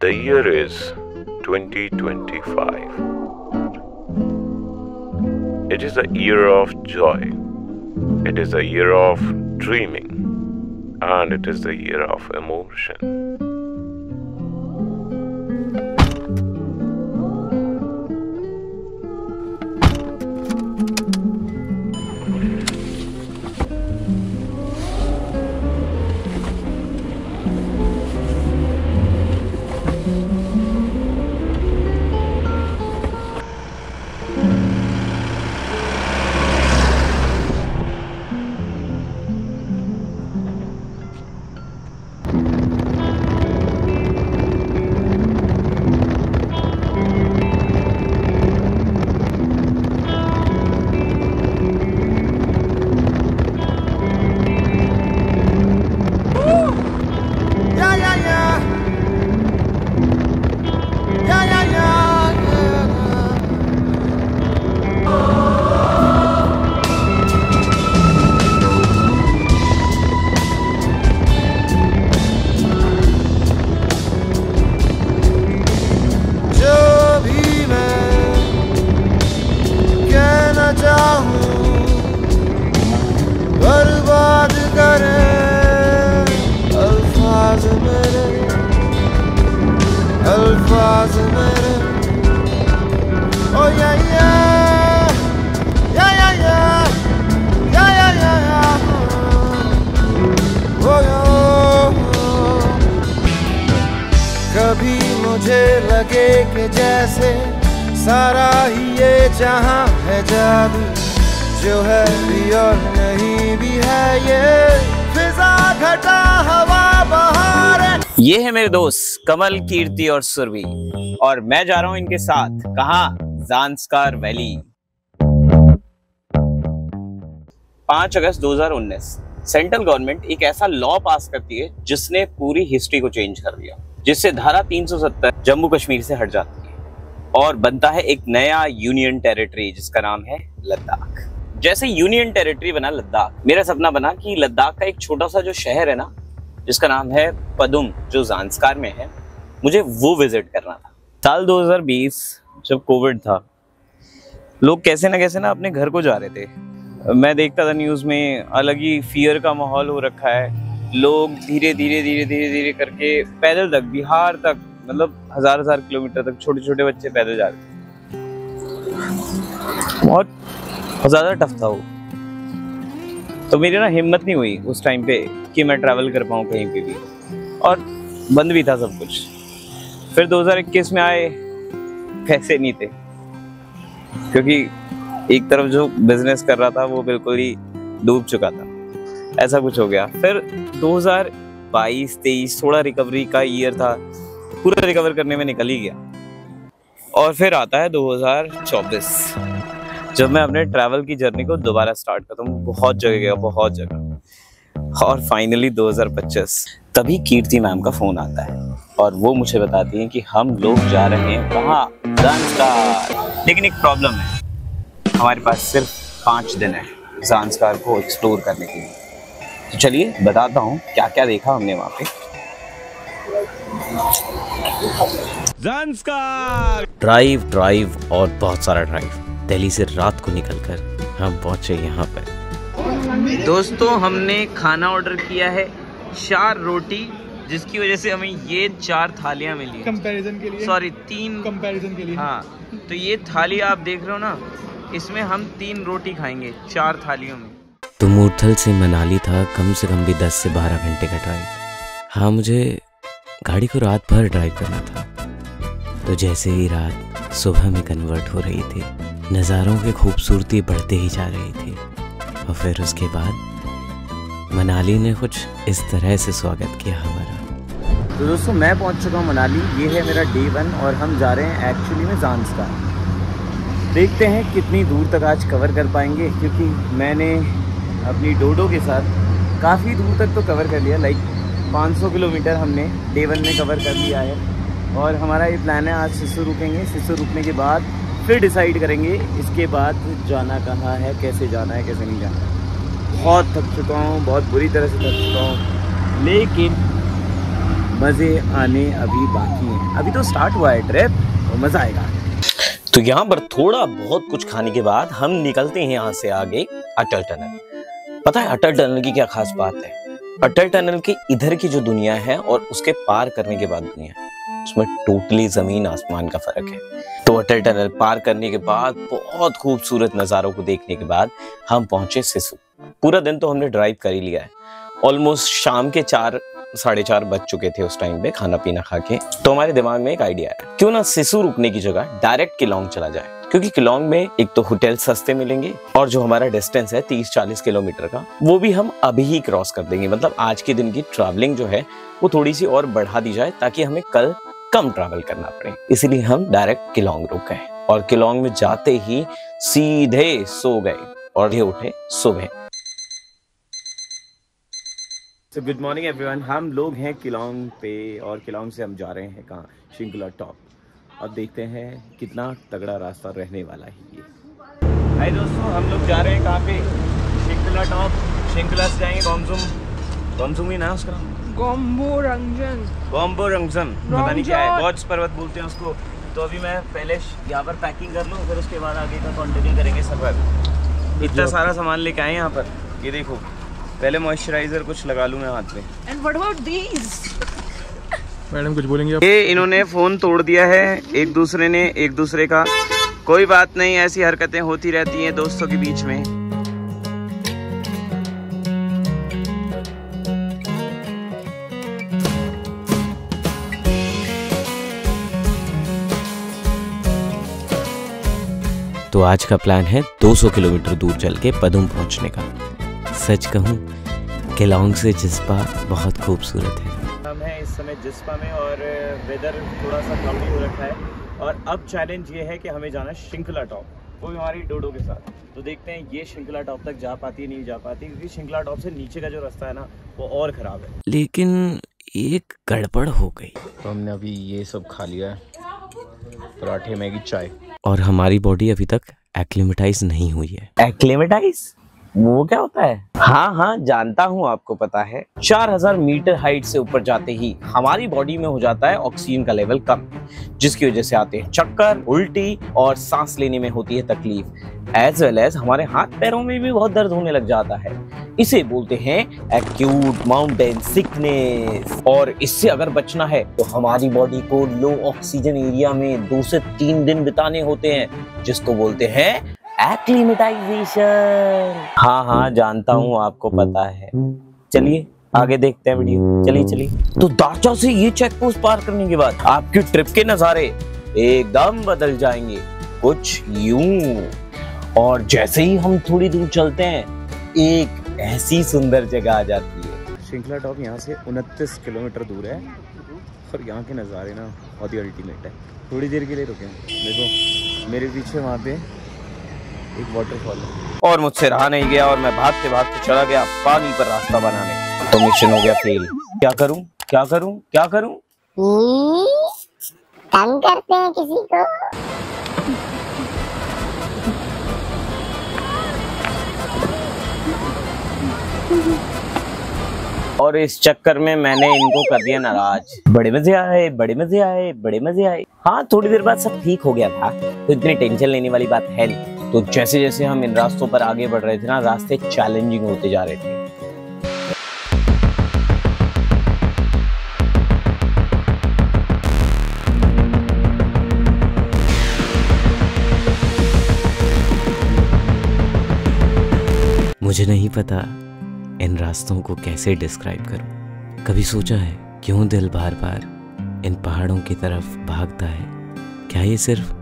The year is 2025. It is a year of joy. It is a year of dreaming. And it is the year of emotion. बर्बाद करे अल्फाज मेरे ओ या कभी मुझे लगे कि जैसे सारा ही ये जहां है जादू, जो है भी और नहीं भी है ये फिजा घटा हवा बहार। ये है मेरे दोस्त कमल, कीर्ति और सुरभि, और मैं जा रहा हूं इनके साथ कहां? ज़ांस्कार वैली। 5 अगस्त 2019 सेंट्रल गवर्नमेंट एक ऐसा लॉ पास करती है जिसने पूरी हिस्ट्री को चेंज कर दिया, जिससे धारा 370 जम्मू कश्मीर से हट जाती है और बनता है एक नया यूनियन टेरिटरी जिसका नाम है लद्दाख। जैसे यूनियन टेरिटरी बना लद्दाख, मेरा सपना बना कि लद्दाख का एक छोटा सा जो शहर है ना, जिसका नाम है पदुम, जो ज़ांस्कार में है, मुझे वो विजिट करना था। साल 2020 जब कोविड था, लोग कैसे ना अपने घर को जा रहे थे। मैं देखता था न्यूज़ में, अलग ही फियर का माहौल हो रखा है। लोग धीरे धीरे करके पैदल तक, बिहार तक, मतलब हजार किलोमीटर तक छोटे छोटे बच्चे पैदल जा रहे थे। बहुत ज्यादा टफ था वो। तो मेरी ना हिम्मत नहीं हुई उस टाइम पे कि मैं ट्रैवल कर पाऊँ कहीं पे भी, और बंद भी था सब कुछ। फिर 2021 में आए, पैसे नहीं थे, क्योंकि एक तरफ जो बिजनेस कर रहा था वो बिल्कुल ही डूब चुका था। ऐसा कुछ हो गया। फिर 2022-23 थोड़ा रिकवरी का ईयर था, पूरा रिकवर करने में निकल ही गया। और फिर आता है 2024, जब मैं अपने ट्रैवल की जर्नी को दोबारा स्टार्ट करता हूँ। बहुत जगह गया, बहुत जगह। और फाइनली 2025 तभी कीर्ति मैम का फोन आता है और वो मुझे बताती हैं कि हम लोग जा रहे हैं कहाँ? ज़ांस्कार। लेकिन एक प्रॉब्लम है, हमारे पास सिर्फ 5 दिन है ज़ांस्कार को एक्सप्लोर करने के लिए। तो चलिए बताता हूँ क्या क्या देखा हमने वहाँ पे। ज़ांस्कार ड्राइव और बहुत सारा ड्राइव। दिल्ली से रात को निकलकर हम पहुँचे यहाँ पर। दोस्तों, हमने खाना ऑर्डर किया है 4 रोटी, जिसकी वजह से हमें ये 4 थालियाँ मिली। कंपैरिजन के लिए, सॉरी 3 कंपैरिजन के लिए। हाँ, तो ये थाली आप देख रहे हो ना, इसमें हम 3 रोटी खाएंगे 4 थालियों में। तो मूर्थल से मनाली था कम से कम भी 10 से 12 घंटे का ड्राइव। हाँ, मुझे गाड़ी को रात भर ड्राइव करना था। तो जैसे ही रात सुबह में कन्वर्ट हो रही थी, नज़ारों की खूबसूरती बढ़ते ही जा रही थी। और फिर उसके बाद मनाली ने कुछ इस तरह से स्वागत किया हमारा। तो दोस्तों, मैं पहुंच चुका हूं मनाली। ये है मेरा डे 1 और हम जा रहे हैं एक्चुअली में ज़ांस्कार। देखते हैं कितनी दूर तक आज कवर कर पाएंगे, क्योंकि मैंने अपनी डोडो के साथ काफ़ी दूर तक तो कवर कर लिया। लाइक 500 किलोमीटर हमने डे 1 में कवर कर लिया है। और हमारा ये प्लान है, आज सिस्सू रुकेंगे। सिस्सू रुकने के बाद फिर डिसाइड करेंगे इसके बाद जाना कहाँ है, कैसे जाना है, कैसे नहीं जाना है। बहुत थक चुका हूँ, बहुत बुरी तरह से थक चुका हूँ, लेकिन मज़े आने अभी बाकी हैं। अभी तो स्टार्ट हुआ है ट्रिप और मज़ा आएगा। तो यहाँ पर थोड़ा बहुत कुछ खाने के बाद हम निकलते हैं यहाँ से आगे अटल टनल। पता है अटल टनल की क्या खास बात है? अटल टनल के इधर की जो दुनिया है और उसके पार करने के बाद दुनिया है, उसमें टोटली जमीन आसमान का फर्क है। तो अटल टनल पार करने के बाद बहुत खूबसूरत नज़ारों को देखने के बाद हम पहुंचे सिसु। पूरा दिन तो हमने ड्राइव कर ही लिया है। ऑलमोस्ट शाम के 4-4:30 बज चुके थे उस टाइम पे खाना पीना खा के। तो हमारे दिमाग में एक आइडिया आया, क्यों ना सिसु रुकने की जगह डायरेक्ट किलोंग चला जाए, क्योंकि किलोंग में एक तो होटल सस्ते मिलेंगे और जो हमारा डिस्टेंस है 30-40 किलोमीटर का, वो भी हम अभी ही क्रॉस कर देंगे। मतलब आज के दिन की ट्रैवलिंग जो है वो थोड़ी सी और बढ़ा दी जाए ताकि हमें कल कम ट्रैवल करना पड़े। इसलिए हम डायरेक्ट किलोंग रुक गए और किलोंग में जाते ही सीधे सो गए और ये उठे सुबह। So good morning everyone, हम लोग हैं किलोंग पे और किलोंग से हम जा रहे हैं कहाँ? शिंकुला टॉप। अब देखते हैं कितना तगड़ा रास्ता रहने वाला है ये। हाय दोस्तों, हम लोग जा रहे हैं कहाँ पे? शिंकुला टॉप। शिंकुला से जाएंगे गोमसुम ही ना उसका नाम? गोम्बोरंगजन, पता नहीं क्या है, गॉड्स पर्वत बोलते हैं उसको। तो अभी मैं पहले यहाँ पर पैकिंग कर लूँ, फिर उसके बाद आगे का कंटिन्यू करेंगे सफर। इतना सारा सामान लेके आए यहाँ पर, ये देखो। पहले मॉइस्चराइजर कुछ लगा लूँ मैं हाथ में। And what about these? Madam कुछ बोलेंगे आप? ये इन्होंने फोन तोड़ दिया है एक दूसरे ने एक दूसरे का। कोई बात नहीं, ऐसी हरकतें होती रहती हैं दोस्तों के बीच में। तो आज का प्लान है 200 किलोमीटर दूर चल के पदुम पहुंचने का। सच कहूँ किलोंग से जिस्पा बहुत खूबसूरत है। हम हैं इस समय जिस्पा में और वेदर थोड़ा सा क्लाउडी हो रखा है और अब चैलेंज ये है कि हमें जाना है शिंकुला टॉप, वो भी हमारी डोडो के साथ। तो देखते हैं ये शिंकुला टॉप तक जा पाती है नहीं जा पाती, क्योंकि शिंकुला टॉप से नीचे का जो रास्ता है ना वो और ख़राब है। लेकिन एक गड़बड़ हो गई। तो हमने अभी ये सब खा लिया है, पराठे मैगी चाय, और हमारी बॉडी अभी तक एक्लिमेटाइज नहीं हुई है। एक्लिमेटाइज वो क्या होता है? हाँ जानता हूँ, आपको पता है। 4000 मीटर हाइट से ऊपर जाते ही हमारी बॉडी में हो जाता है ऑक्सीजन का लेवल कम, जिसकी वजह से आते हैं चक्कर, उल्टी और सांस लेने में होती है तकलीफ। एज वेल एज हमारे हाथ पैरों में भी बहुत दर्द होने लग जाता है। इसे बोलते हैं एक्यूट माउंटेन सिकनेस। और इससे अगर बचना है तो हमारी बॉडी को लो ऑक्सीजन एरिया में 2 से 3 दिन बिताने होते हैं, जिसको बोलते हैं एक्लिमेटाइजेशन। हाँ जानता हूँ, आपको पता है। चलिए आगे देखते हैं वीडियो। चलिए। तो दाचा से ये चेक पोस्ट पार करने के बाद आपकी ट्रिप के नजारे एकदम बदल जाएंगे, कुछ यूं। और जैसे ही हम थोड़ी दूर चलते हैं एक ऐसी सुंदर जगह आ जाती है। शिंकुला टॉप यहाँ से 29 किलोमीटर दूर है और यहाँ के नज़ारे ना बहुत ही अल्टीमेट है। थोड़ी देर के लिए रुके, देखो मेरे पीछे वहाँ पे एक वाटरफॉल है और मुझसे रहा नहीं गया और मैं भागते भागते चला गया पानी पर रास्ता बनाने। तो मिशन हो गया फेल। क्या करूं? तंग करते हैं किसी को। और इस चक्कर में मैंने इनको कर दिया नाराज। बड़े मजे आए। हाँ, थोड़ी देर बाद सब ठीक हो गया था, तो इतनी टेंशन लेने वाली बात है नहीं। तो जैसे जैसे हम इन रास्तों पर आगे बढ़ रहे थे ना, रास्ते चैलेंजिंग होते जा रहे थे। मुझे नहीं पता इन रास्तों को कैसे डिस्क्राइब करूं। कभी सोचा है क्यों दिल बार बार इन पहाड़ों की तरफ भागता है? क्या ये सिर्फ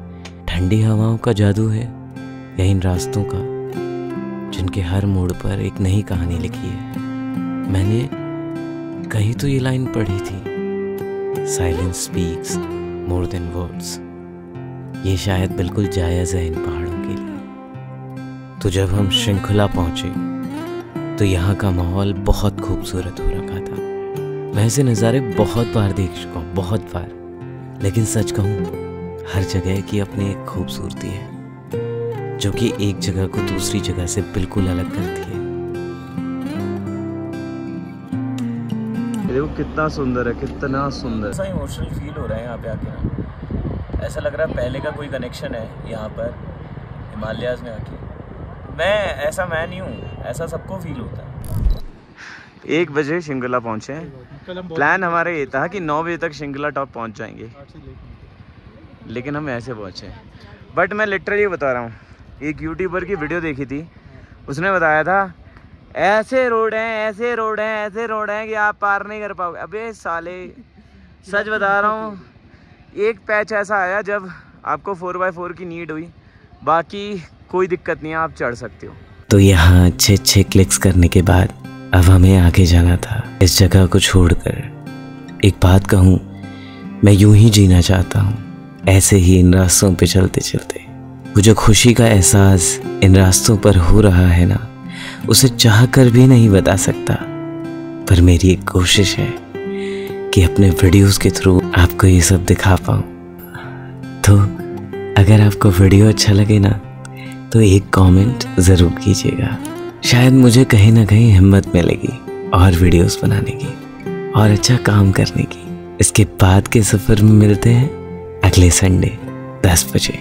ठंडी हवाओं का जादू है, या इन रास्तों का जिनके हर मोड़ पर एक नई कहानी लिखी है? मैंने कहीं तो ये लाइन पढ़ी थी, silence speaks more than words. ये शायद बिल्कुल जायज़ है इन पहाड़ों के लिए। तो जब हम श्रृंखला पहुंचे तो यहाँ का माहौल बहुत खूबसूरत हो रखा था। मैं ऐसे नज़ारे बहुत बार देख चुका हूँ, बहुत बार, लेकिन सच कहूँ हर जगह की अपनी एक खूबसूरती है जो कि एक जगह को दूसरी जगह से बिल्कुल अलग करती है। देखो कितना सुंदर है, कितना सुंदर। ऐसा इमोशनल फील हो रहा है यहाँ पे आके ना, ऐसा लग रहा है पहले का कोई कनेक्शन है यहाँ पर हिमालयाज़ में आके। मैं नहीं हूँ, ऐसा सबको फील होता है। 1 बजे शिंगला पहुँचे हैं। प्लान हमारा ये था कि 9 बजे तक शिंगला टॉप पहुँच जाएंगे, लेकिन हम ऐसे पहुँचे। बट मैं लिटरली बता रहा हूँ, एक यूट्यूबर की वीडियो देखी थी, उसने बताया था ऐसे रोड हैं, ऐसे रोड हैं, ऐसे रोड हैं कि आप पार नहीं कर पाओगे। अबे साले, सच बता रहा हूँ, एक पैच ऐसा आया जब आपको 4x4 की नीड हुई, बाकी कोई दिक्कत नहीं है, आप चढ़ सकते हो। तो यहाँ अच्छे क्लिक्स करने के बाद अब हमें आगे जाना था। इस जगह को छोड़कर एक बात कहूँ, मैं यूं ही जीना चाहता हूँ, ऐसे ही इन रास्तों पे चलते चलते। वो जो खुशी का एहसास इन रास्तों पर हो रहा है ना, उसे चाह कर भी नहीं बता सकता। पर मेरी एक कोशिश है कि अपने वीडियोस के थ्रू आपको ये सब दिखा पाऊँ। तो अगर आपको वीडियो अच्छा लगे ना, तो एक कमेंट ज़रूर कीजिएगा। शायद मुझे कहीं ना कहीं हिम्मत मिलेगी और वीडियोस बनाने की और अच्छा काम करने की। इसके बाद के सफ़र में मिलते हैं अगले संडे 10 बजे।